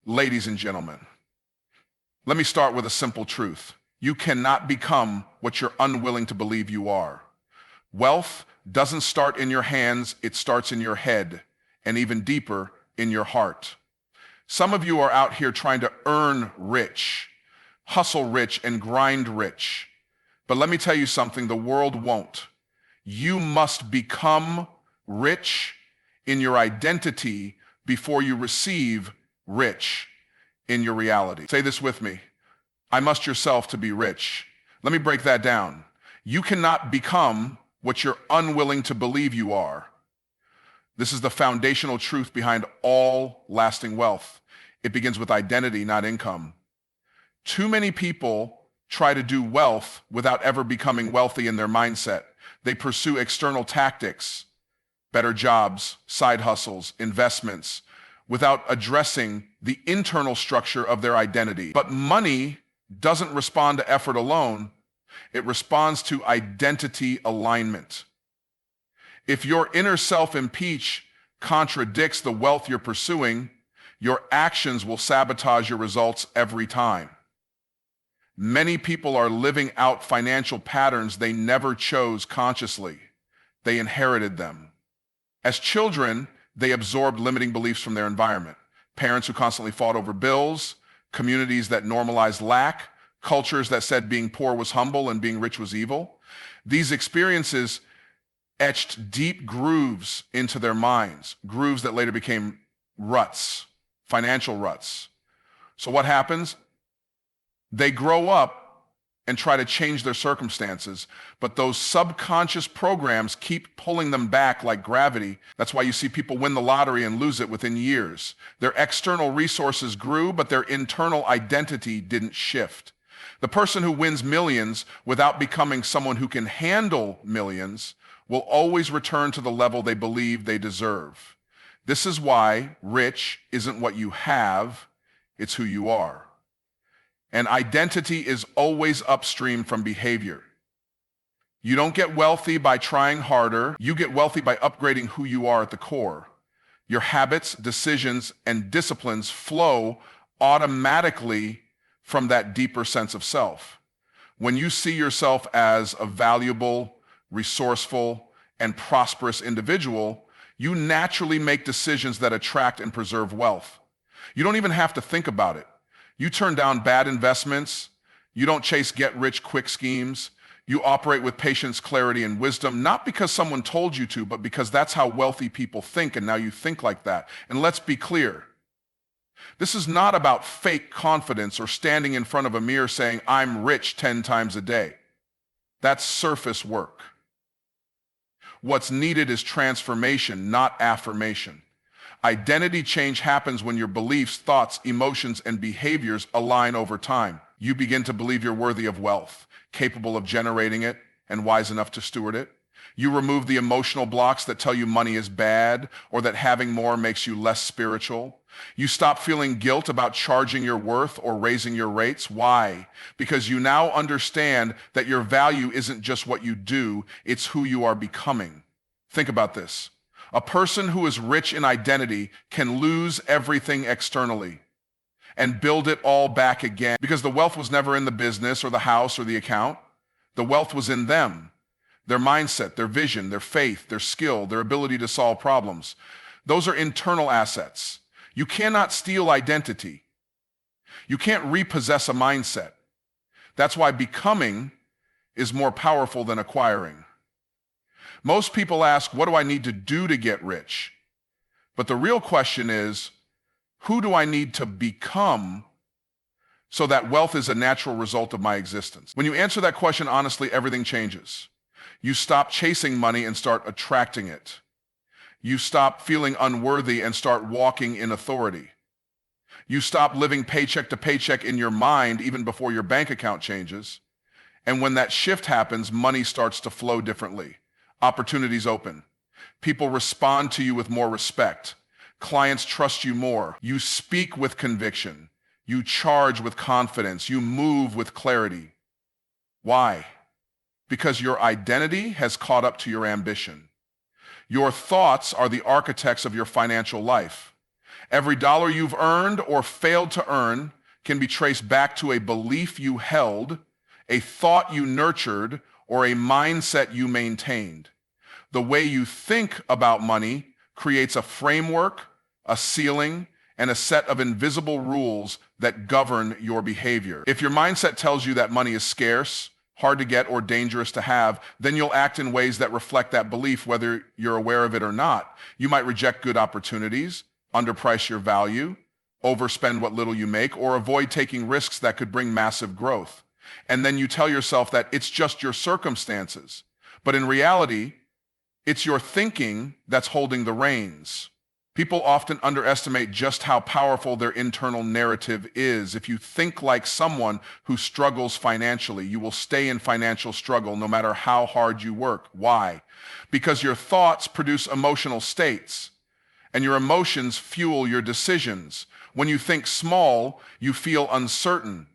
Ladies and gentlemen, let me start with a simple truth. You cannot become what you're unwilling to believe you are. Wealth doesn't start in your hands, it starts in your head, and even deeper, in your heart. Some of you are out here trying to earn rich, hustle rich, and grind rich. But let me tell you something, the world won't. You must become rich in your identity before you receive rich in your reality. Say this with me. I must yourself to be rich. Let me break that down. You cannot become what you're unwilling to believe you are. This is the foundational truth behind all lasting wealth. It begins with identity, not income. Too many people try to do wealth without ever becoming wealthy in their mindset. They pursue external tactics, better jobs, side hustles, investments, without addressing the internal structure of their identity. But money doesn't respond to effort alone. It responds to identity alignment. If your inner self-impeach contradicts the wealth you're pursuing, your actions will sabotage your results every time. Many people are living out financial patterns they never chose consciously. They inherited them. As children, they absorbed limiting beliefs from their environment. Parents who constantly fought over bills, communities that normalized lack, cultures that said being poor was humble and being rich was evil. These experiences etched deep grooves into their minds, grooves that later became ruts, financial ruts. So what happens? They grow up and try to change their circumstances, but those subconscious programs keep pulling them back like gravity. That's why you see people win the lottery and lose it within years. Their external resources grew, but their internal identity didn't shift. The person who wins millions without becoming someone who can handle millions will always return to the level they believe they deserve. This is why rich isn't what you have, it's who you are. And identity is always upstream from behavior. You don't get wealthy by trying harder. You get wealthy by upgrading who you are at the core. Your habits, decisions, and disciplines flow automatically from that deeper sense of self. When you see yourself as a valuable, resourceful, and prosperous individual, you naturally make decisions that attract and preserve wealth. You don't even have to think about it. You turn down bad investments. You don't chase get-rich-quick schemes. You operate with patience, clarity, and wisdom, not because someone told you to, but because that's how wealthy people think, and now you think like that. And let's be clear. This is not about fake confidence or standing in front of a mirror saying, I'm rich 10 times a day. That's surface work. What's needed is transformation, not affirmation. Identity change happens when your beliefs, thoughts, emotions, and behaviors align over time. You begin to believe you're worthy of wealth, capable of generating it, and wise enough to steward it. You remove the emotional blocks that tell you money is bad or that having more makes you less spiritual. You stop feeling guilt about charging your worth or raising your rates. Why? Because you now understand that your value isn't just what you do, it's who you are becoming. Think about this. A person who is rich in identity can lose everything externally and build it all back again because the wealth was never in the business or the house or the account. The wealth was in them, their mindset, their vision, their faith, their skill, their ability to solve problems. Those are internal assets. You cannot steal identity. You can't repossess a mindset. That's why becoming is more powerful than acquiring. Most people ask, what do I need to do to get rich? But the real question is, who do I need to become so that wealth is a natural result of my existence? When you answer that question honestly, everything changes. You stop chasing money and start attracting it. You stop feeling unworthy and start walking in authority. You stop living paycheck to paycheck in your mind even before your bank account changes. And when that shift happens, money starts to flow differently. Opportunities open. People respond to you with more respect. Clients trust you more. You speak with conviction. You charge with confidence. You move with clarity. Why? Because your identity has caught up to your ambition. Your thoughts are the architects of your financial life. Every dollar you've earned or failed to earn can be traced back to a belief you held, a thought you nurtured, or a mindset you maintained. The way you think about money creates a framework, a ceiling, and a set of invisible rules that govern your behavior. If your mindset tells you that money is scarce, hard to get, or dangerous to have, then you'll act in ways that reflect that belief, whether you're aware of it or not. You might reject good opportunities, underprice your value, overspend what little you make, or avoid taking risks that could bring massive growth. And then you tell yourself that it's just your circumstances. But in reality, it's your thinking that's holding the reins. People often underestimate just how powerful their internal narrative is. If you think like someone who struggles financially, you will stay in financial struggle no matter how hard you work. Why? Because your thoughts produce emotional states, and your emotions fuel your decisions. When you think small, you feel uncertain.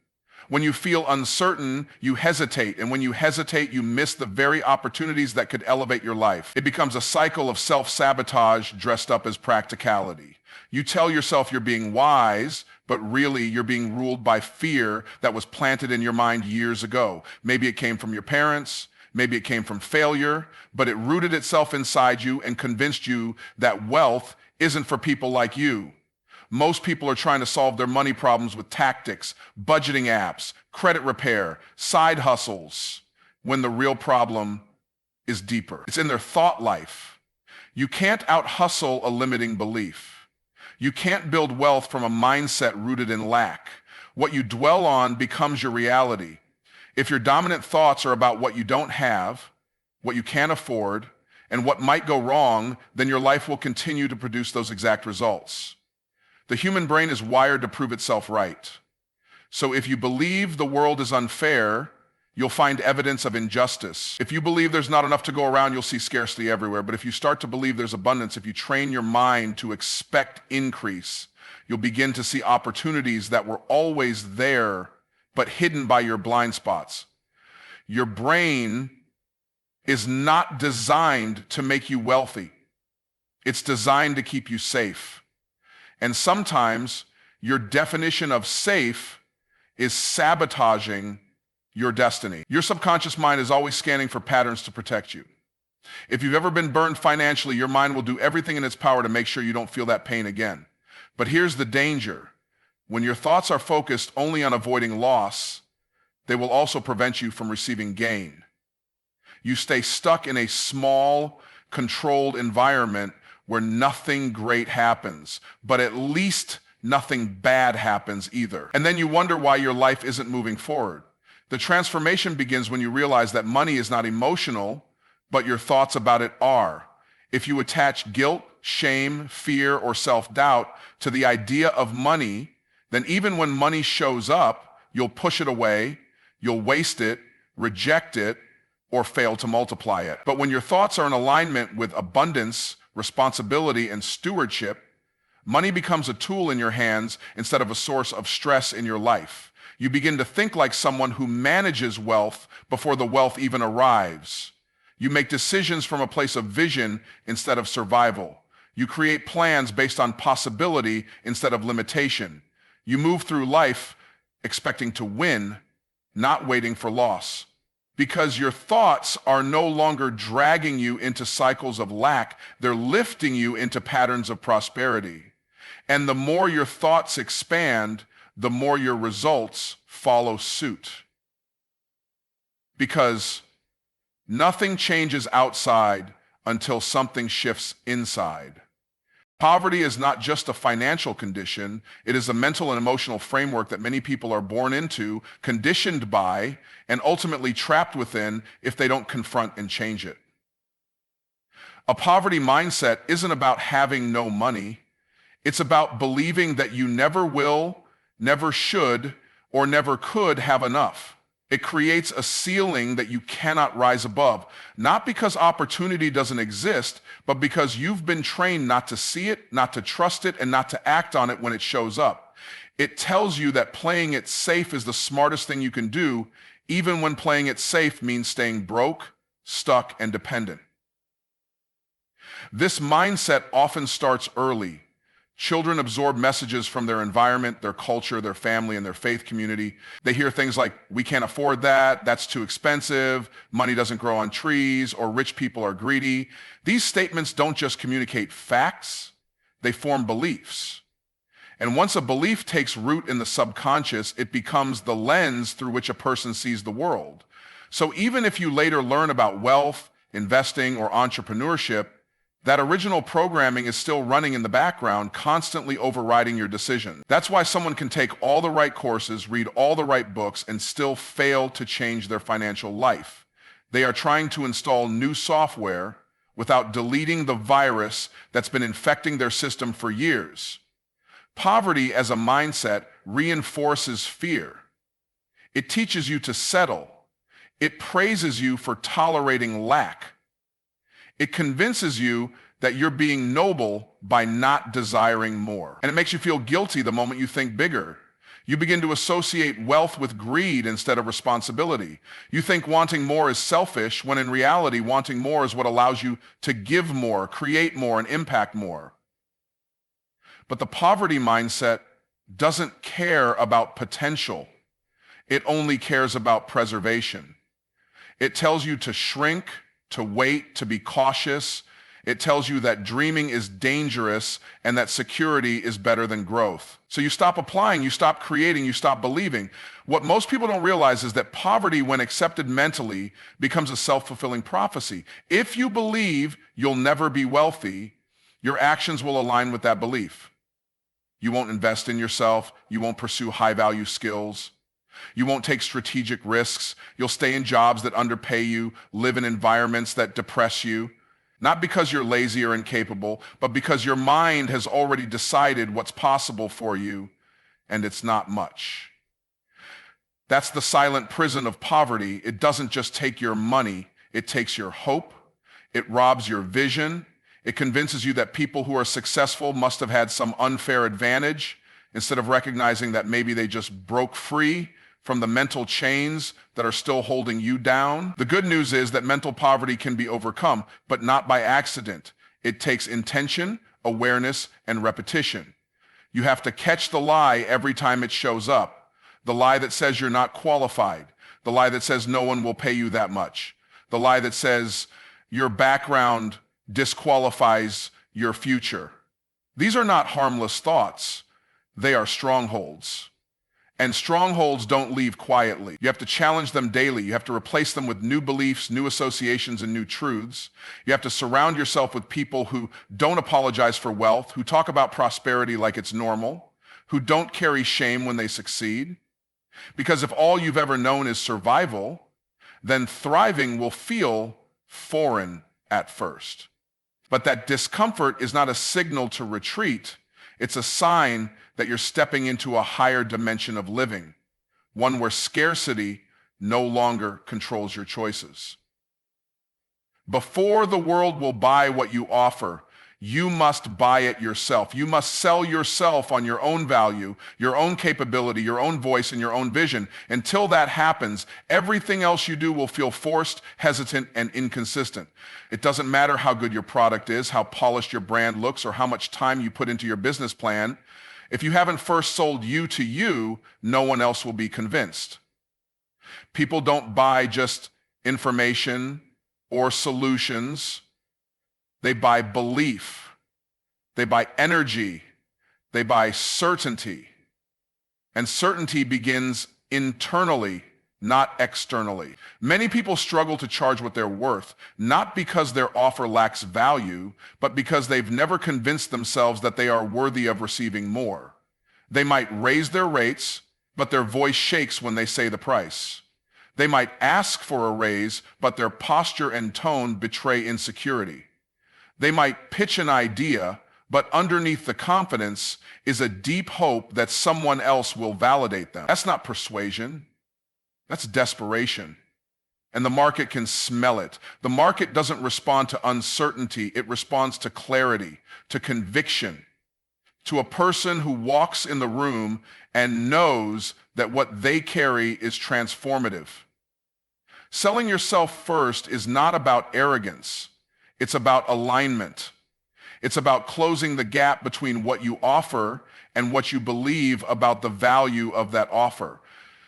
When you feel uncertain, you hesitate. And when you hesitate, you miss the very opportunities that could elevate your life. It becomes a cycle of self-sabotage dressed up as practicality. You tell yourself you're being wise, but really you're being ruled by fear that was planted in your mind years ago. Maybe it came from your parents, maybe it came from failure, but it rooted itself inside you and convinced you that wealth isn't for people like you. Most people are trying to solve their money problems with tactics, budgeting apps, credit repair, side hustles, when the real problem is deeper. It's in their thought life. You can't out-hustle a limiting belief. You can't build wealth from a mindset rooted in lack. What you dwell on becomes your reality. If your dominant thoughts are about what you don't have, what you can't afford, and what might go wrong, then your life will continue to produce those exact results. The human brain is wired to prove itself right. So if you believe the world is unfair, you'll find evidence of injustice. If you believe there's not enough to go around, you'll see scarcity everywhere. But if you start to believe there's abundance, if you train your mind to expect increase, you'll begin to see opportunities that were always there, but hidden by your blind spots. Your brain is not designed to make you wealthy. It's designed to keep you safe. And sometimes your definition of safe is sabotaging your destiny. Your subconscious mind is always scanning for patterns to protect you. If you've ever been burned financially, your mind will do everything in its power to make sure you don't feel that pain again. But here's the danger. When your thoughts are focused only on avoiding loss, they will also prevent you from receiving gain. You stay stuck in a small, controlled environment where nothing great happens, but at least nothing bad happens either. And then you wonder why your life isn't moving forward. The transformation begins when you realize that money is not emotional, but your thoughts about it are. If you attach guilt, shame, fear, or self-doubt to the idea of money, then even when money shows up, you'll push it away, you'll waste it, reject it, or fail to multiply it. But when your thoughts are in alignment with abundance, responsibility, and stewardship, money becomes a tool in your hands instead of a source of stress in your life. You begin to think like someone who manages wealth before the wealth even arrives. You make decisions from a place of vision instead of survival. You create plans based on possibility instead of limitation. You move through life expecting to win, not waiting for loss. Because your thoughts are no longer dragging you into cycles of lack, they're lifting you into patterns of prosperity. And the more your thoughts expand, the more your results follow suit. Because nothing changes outside until something shifts inside. Poverty is not just a financial condition, it is a mental and emotional framework that many people are born into, conditioned by, and ultimately trapped within if they don't confront and change it. A poverty mindset isn't about having no money. It's about believing that you never will, never should, or never could have enough. It creates a ceiling that you cannot rise above, not because opportunity doesn't exist, but because you've been trained not to see it, not to trust it, and not to act on it when it shows up. It tells you that playing it safe is the smartest thing you can do, even when playing it safe means staying broke, stuck, and dependent. This mindset often starts early, Children absorb messages from their environment, their culture, their family, and their faith community. They hear things like, we can't afford that, that's too expensive, money doesn't grow on trees, or rich people are greedy. These statements don't just communicate facts, they form beliefs. And once a belief takes root in the subconscious, it becomes the lens through which a person sees the world. So even if you later learn about wealth, investing, or entrepreneurship, that original programming is still running in the background, constantly overriding your decision. That's why someone can take all the right courses, read all the right books, and still fail to change their financial life. They are trying to install new software without deleting the virus that's been infecting their system for years. Poverty as a mindset reinforces fear. It teaches you to settle. It praises you for tolerating lack. It convinces you that you're being noble by not desiring more. And it makes you feel guilty the moment you think bigger. You begin to associate wealth with greed instead of responsibility. You think wanting more is selfish, when in reality, wanting more is what allows you to give more, create more, and impact more. But the poverty mindset doesn't care about potential. It only cares about preservation. It tells you to shrink, to wait, to be cautious. It tells you that dreaming is dangerous and that security is better than growth. So you stop applying, you stop creating, you stop believing. What most people don't realize is that poverty, when accepted mentally, becomes a self-fulfilling prophecy. If you believe you'll never be wealthy, your actions will align with that belief. You won't invest in yourself. You won't pursue high-value skills. You won't take strategic risks. You'll stay in jobs that underpay you, live in environments that depress you, not because you're lazy or incapable, but because your mind has already decided what's possible for you, and it's not much. That's the silent prison of poverty. It doesn't just take your money, it takes your hope, it robs your vision, it convinces you that people who are successful must have had some unfair advantage, instead of recognizing that maybe they just broke free from the mental chains that are still holding you down. The good news is that mental poverty can be overcome, but not by accident. It takes intention, awareness, and repetition. You have to catch the lie every time it shows up. The lie that says you're not qualified. The lie that says no one will pay you that much. The lie that says your background disqualifies your future. These are not harmless thoughts. They are strongholds. And strongholds don't leave quietly. You have to challenge them daily. You have to replace them with new beliefs, new associations, and new truths. You have to surround yourself with people who don't apologize for wealth, who talk about prosperity like it's normal, who don't carry shame when they succeed. Because if all you've ever known is survival, then thriving will feel foreign at first. But that discomfort is not a signal to retreat. It's a sign that you're stepping into a higher dimension of living, one where scarcity no longer controls your choices. Before the world will buy what you offer, you must buy it yourself. You must sell yourself on your own value, your own capability, your own voice, and your own vision. Until that happens, everything else you do will feel forced, hesitant, and inconsistent. It doesn't matter how good your product is, how polished your brand looks, or how much time you put into your business plan. If you haven't first sold you to you, no one else will be convinced. People don't buy just information or solutions. They buy belief. They buy energy. They buy certainty. And certainty begins internally, not externally. Many people struggle to charge what they're worth, not because their offer lacks value, but because they've never convinced themselves that they are worthy of receiving more. They might raise their rates, but their voice shakes when they say the price. They might ask for a raise, but their posture and tone betray insecurity. They might pitch an idea, but underneath the confidence is a deep hope that someone else will validate them. That's not persuasion. That's desperation. And the market can smell it. The market doesn't respond to uncertainty. It responds to clarity, to conviction, to a person who walks in the room and knows that what they carry is transformative. Selling yourself first is not about arrogance. It's about alignment. It's about closing the gap between what you offer and what you believe about the value of that offer.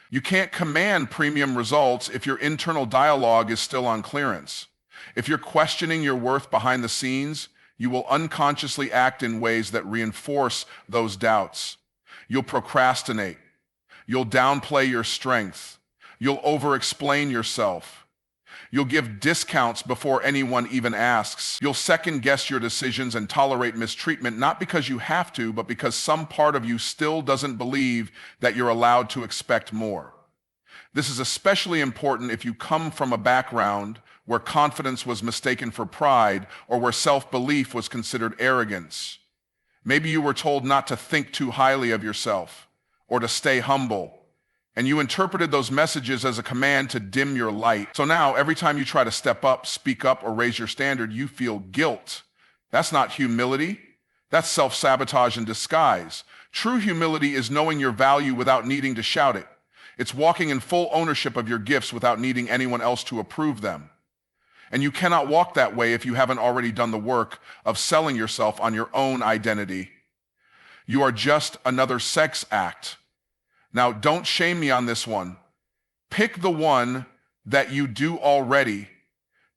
You can't command premium results if your internal dialogue is still on clearance. If you're questioning your worth behind the scenes, you will unconsciously act in ways that reinforce those doubts. You'll procrastinate. You'll downplay your strength. You'll over-explain yourself. You'll give discounts before anyone even asks. You'll second-guess your decisions and tolerate mistreatment, not because you have to, but because some part of you still doesn't believe that you're allowed to expect more. This is especially important if you come from a background where confidence was mistaken for pride or where self-belief was considered arrogance. Maybe you were told not to think too highly of yourself or to stay humble, and you interpreted those messages as a command to dim your light. So now, every time you try to step up, speak up, or raise your standard, you feel guilt. That's not humility. That's self-sabotage in disguise. True humility is knowing your value without needing to shout it. It's walking in full ownership of your gifts without needing anyone else to approve them. And you cannot walk that way if you haven't already done the work of selling yourself on your own identity. You are just another sex act. Now, don't shame me on this one. Pick the one that you do already,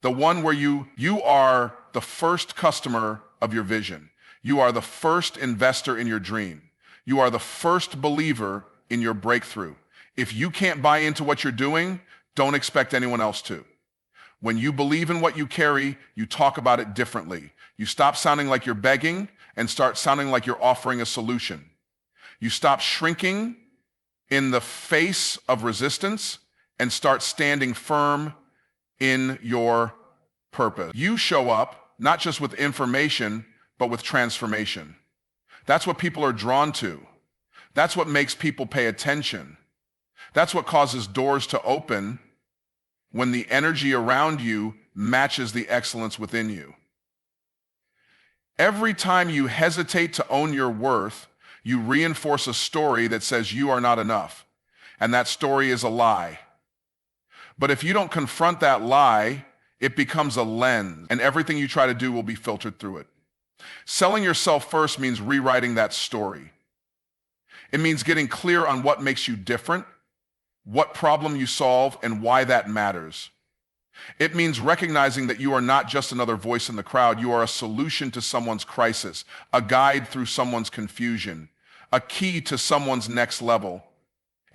the one where you are the first customer of your vision. You are the first investor in your dream. You are the first believer in your breakthrough. If you can't buy into what you're doing, don't expect anyone else to. When you believe in what you carry, you talk about it differently. You stop sounding like you're begging and start sounding like you're offering a solution. You stop shrinking in the face of resistance and start standing firm in your purpose. You show up not just with information, but with transformation. That's what people are drawn to. That's what makes people pay attention. That's what causes doors to open when the energy around you matches the excellence within you. Every time you hesitate to own your worth, you reinforce a story that says you are not enough, and that story is a lie. But if you don't confront that lie, it becomes a lens, and everything you try to do will be filtered through it. Selling yourself first means rewriting that story. It means getting clear on what makes you different, what problem you solve, and why that matters. It means recognizing that you are not just another voice in the crowd. You are a solution to someone's crisis, a guide through someone's confusion, a key to someone's next level.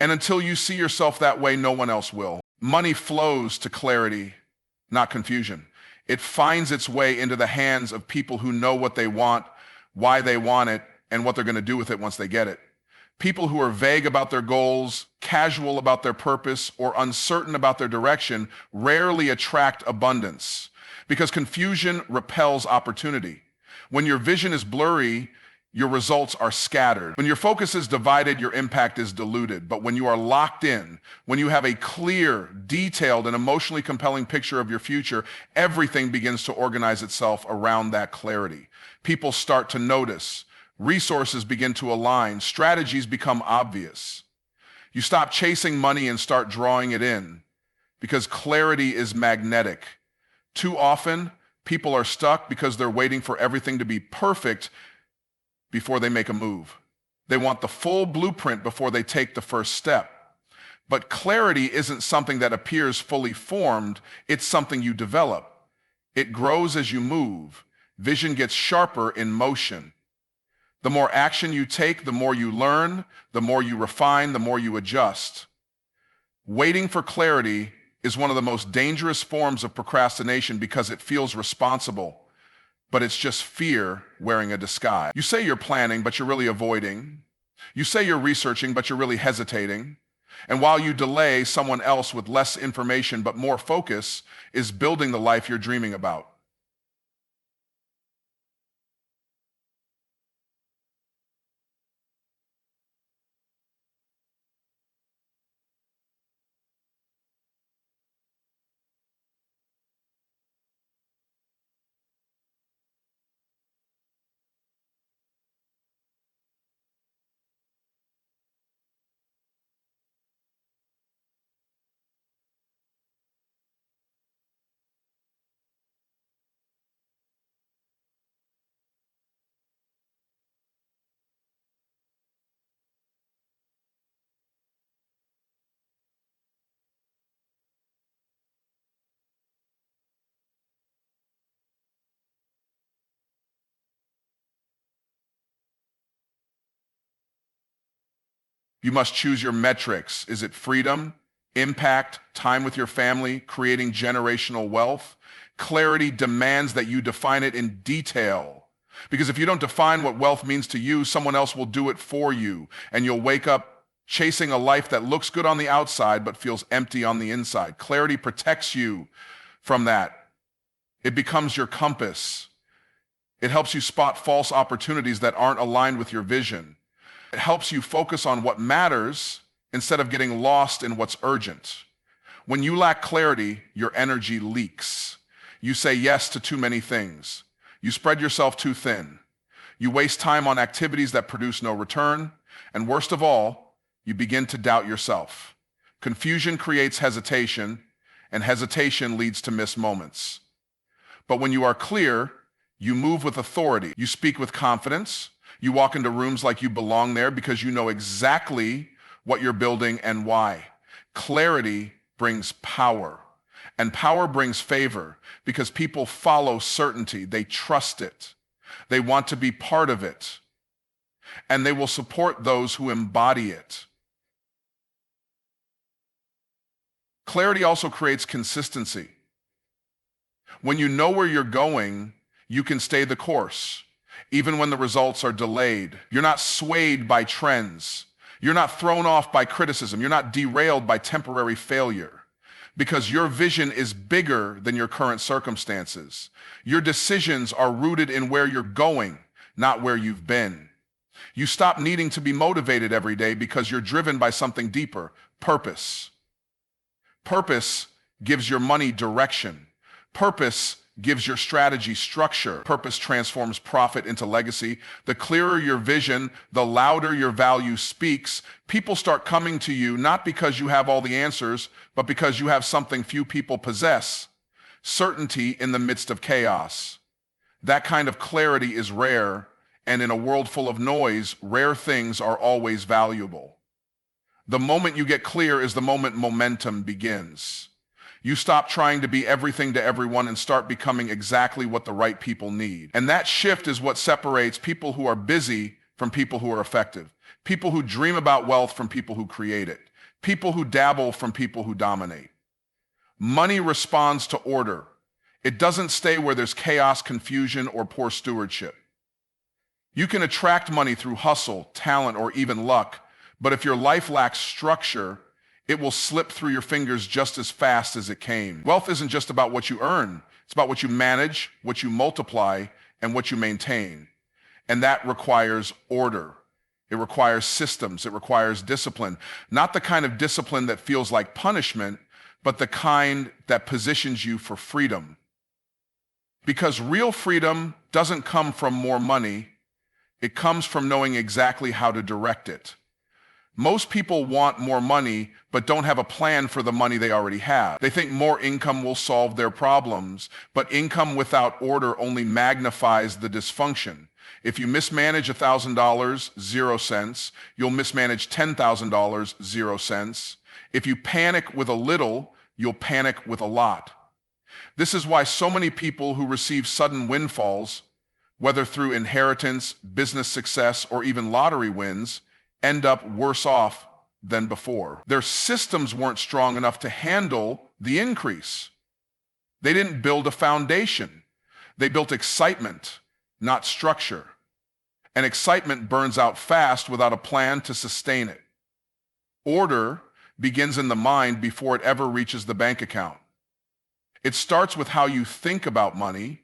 And until you see yourself that way, no one else will. Money flows to clarity, not confusion. It finds its way into the hands of people who know what they want, why they want it, and what they're going to do with it once they get it. People who are vague about their goals, casual about their purpose, or uncertain about their direction rarely attract abundance because confusion repels opportunity. When your vision is blurry, your results are scattered. When your focus is divided, your impact is diluted. But when you are locked in, when you have a clear, detailed, and emotionally compelling picture of your future, everything begins to organize itself around that clarity. People start to notice. Resources begin to align. Strategies become obvious. You stop chasing money and start drawing it in because clarity is magnetic. Too often, people are stuck because they're waiting for everything to be perfect before they make a move. They want the full blueprint before they take the first step. But clarity isn't something that appears fully formed. It's something you develop. It grows as you move. Vision gets sharper in motion. The more action you take, the more you learn, the more you refine, the more you adjust. Waiting for clarity is one of the most dangerous forms of procrastination because it feels responsible, but it's just fear wearing a disguise. You say you're planning, but you're really avoiding. You say you're researching, but you're really hesitating. And while you delay, someone else with less information but more focus is building the life you're dreaming about. You must choose your metrics. Is it freedom, impact, time with your family, creating generational wealth? Clarity demands that you define it in detail. Because if you don't define what wealth means to you, someone else will do it for you, and you'll wake up chasing a life that looks good on the outside but feels empty on the inside. Clarity protects you from that. It becomes your compass. It helps you spot false opportunities that aren't aligned with your vision. It helps you focus on what matters instead of getting lost in what's urgent. When you lack clarity, your energy leaks. You say yes to too many things. You spread yourself too thin. You waste time on activities that produce no return. And worst of all, you begin to doubt yourself. Confusion creates hesitation, and hesitation leads to missed moments. But when you are clear, you move with authority. You speak with confidence. You walk into rooms like you belong there because you know exactly what you're building and why. Clarity brings power, and power brings favor because people follow certainty. They trust it. They want to be part of it, and they will support those who embody it. Clarity also creates consistency. When you know where you're going, you can stay the course, even when the results are delayed. You're not swayed by trends. You're not thrown off by criticism. You're not derailed by temporary failure, because your vision is bigger than your current circumstances. Your decisions are rooted in where you're going, not where you've been. You stop needing to be motivated every day because you're driven by something deeper, purpose. Purpose gives your money direction. Purpose gives your strategy structure. Purpose transforms profit into legacy. The clearer your vision, the louder your value speaks. People start coming to you not because you have all the answers, but because you have something few people possess: certainty in the midst of chaos. That kind of clarity is rare, and in a world full of noise, rare things are always valuable. The moment you get clear is the moment momentum begins. You stop trying to be everything to everyone and start becoming exactly what the right people need. And that shift is what separates people who are busy from people who are effective, people who dream about wealth from people who create it, people who dabble from people who dominate. Money responds to order. It doesn't stay where there's chaos, confusion, or poor stewardship. You can attract money through hustle, talent, or even luck, but if your life lacks structure, it will slip through your fingers just as fast as it came. Wealth isn't just about what you earn. It's about what you manage, what you multiply, and what you maintain. And that requires order. It requires systems. It requires discipline. Not the kind of discipline that feels like punishment, but the kind that positions you for freedom. Because real freedom doesn't come from more money. It comes from knowing exactly how to direct it. Most people want more money, but don't have a plan for the money they already have. They think more income will solve their problems, but income without order only magnifies the dysfunction. If you mismanage $1,000, 0 cents, you'll mismanage $10,000, 0 cents. If you panic with a little, you'll panic with a lot. This is why so many people who receive sudden windfalls, whether through inheritance, business success, or even lottery wins, end up worse off than before. Their systems weren't strong enough to handle the increase. They didn't build a foundation. They built excitement, not structure. And excitement burns out fast without a plan to sustain it. Order begins in the mind before it ever reaches the bank account. It starts with how you think about money,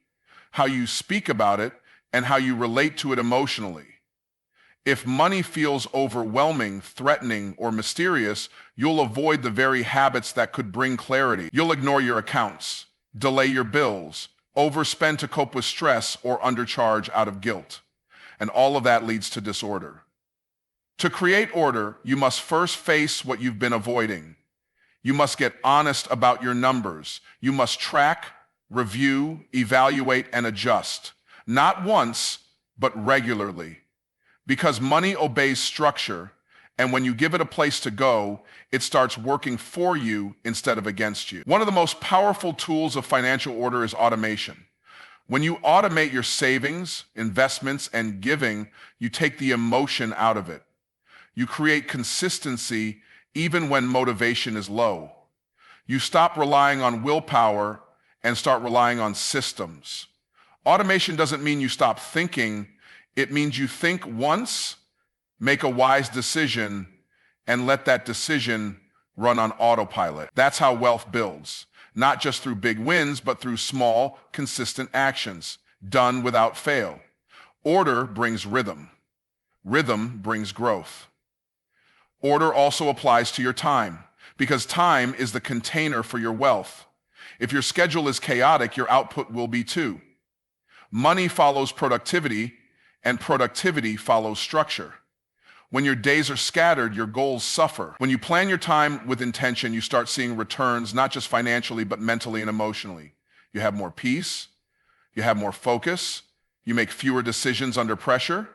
how you speak about it, and how you relate to it emotionally. If money feels overwhelming, threatening, or mysterious, you'll avoid the very habits that could bring clarity. You'll ignore your accounts, delay your bills, overspend to cope with stress, or undercharge out of guilt. And all of that leads to disorder. To create order, you must first face what you've been avoiding. You must get honest about your numbers. You must track, review, evaluate, and adjust. Not once, but regularly. Because money obeys structure, and when you give it a place to go, it starts working for you instead of against you. One of the most powerful tools of financial order is automation. When you automate your savings, investments, and giving, you take the emotion out of it. You create consistency even when motivation is low. You stop relying on willpower and start relying on systems. Automation doesn't mean you stop thinking. It means you think once, make a wise decision, and let that decision run on autopilot. That's how wealth builds, not just through big wins, but through small, consistent actions, done without fail. Order brings rhythm. Rhythm brings growth. Order also applies to your time, because time is the container for your wealth. If your schedule is chaotic, your output will be too. Money follows productivity, and productivity follows structure. When your days are scattered, your goals suffer. When you plan your time with intention, you start seeing returns, not just financially, but mentally and emotionally. You have more peace, you have more focus, you make fewer decisions under pressure,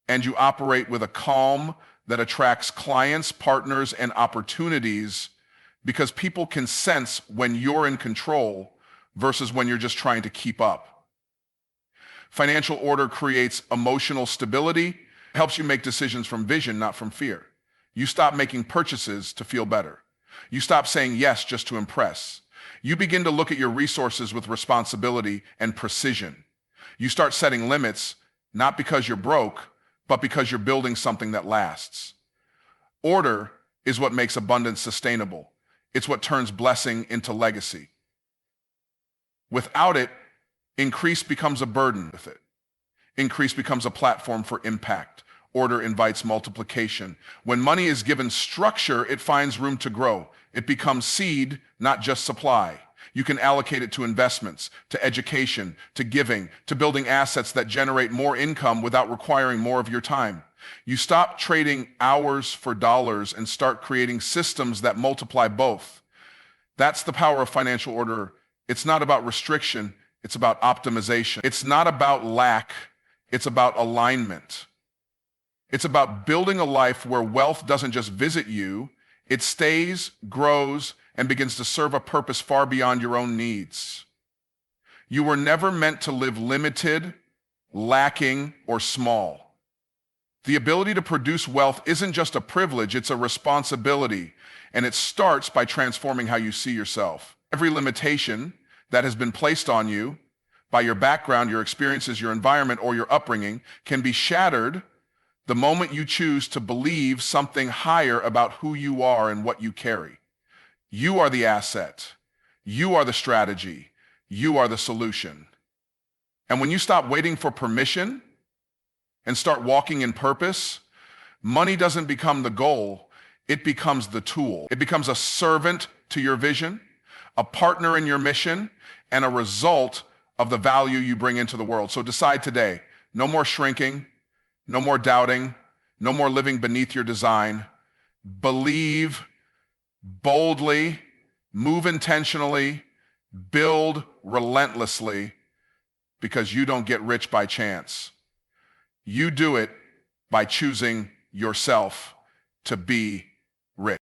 and you operate with a calm that attracts clients, partners, and opportunities, because people can sense when you're in control versus when you're just trying to keep up. Financial order creates emotional stability, helps you make decisions from vision, not from fear. You stop making purchases to feel better. You stop saying yes just to impress. You begin to look at your resources with responsibility and precision. You start setting limits, not because you're broke, but because you're building something that lasts. Order is what makes abundance sustainable. It's what turns blessing into legacy. Without it, increase becomes a burden with it. Increase becomes a platform for impact. Order invites multiplication. When money is given structure, it finds room to grow. It becomes seed, not just supply. You can allocate it to investments, to education, to giving, to building assets that generate more income without requiring more of your time. You stop trading hours for dollars and start creating systems that multiply both. That's the power of financial order. It's not about restriction, it's about optimization. It's not about lack, it's about alignment. It's about building a life where wealth doesn't just visit you, it stays, grows, and begins to serve a purpose far beyond your own needs. You were never meant to live limited, lacking, or small. The ability to produce wealth isn't just a privilege, it's a responsibility, and it starts by transforming how you see yourself. Every limitation that has been placed on you by your background, your experiences, your environment, or your upbringing can be shattered the moment you choose to believe something higher about who you are and what you carry. You are the asset. You are the strategy. You are the solution. And when you stop waiting for permission and start walking in purpose, money doesn't become the goal, it becomes the tool. It becomes a servant to your vision, a partner in your mission, and a result of the value you bring into the world. So decide today, no more shrinking, no more doubting, no more living beneath your design. Believe boldly, move intentionally, build relentlessly, because you don't get rich by chance. You do it by choosing yourself to be rich.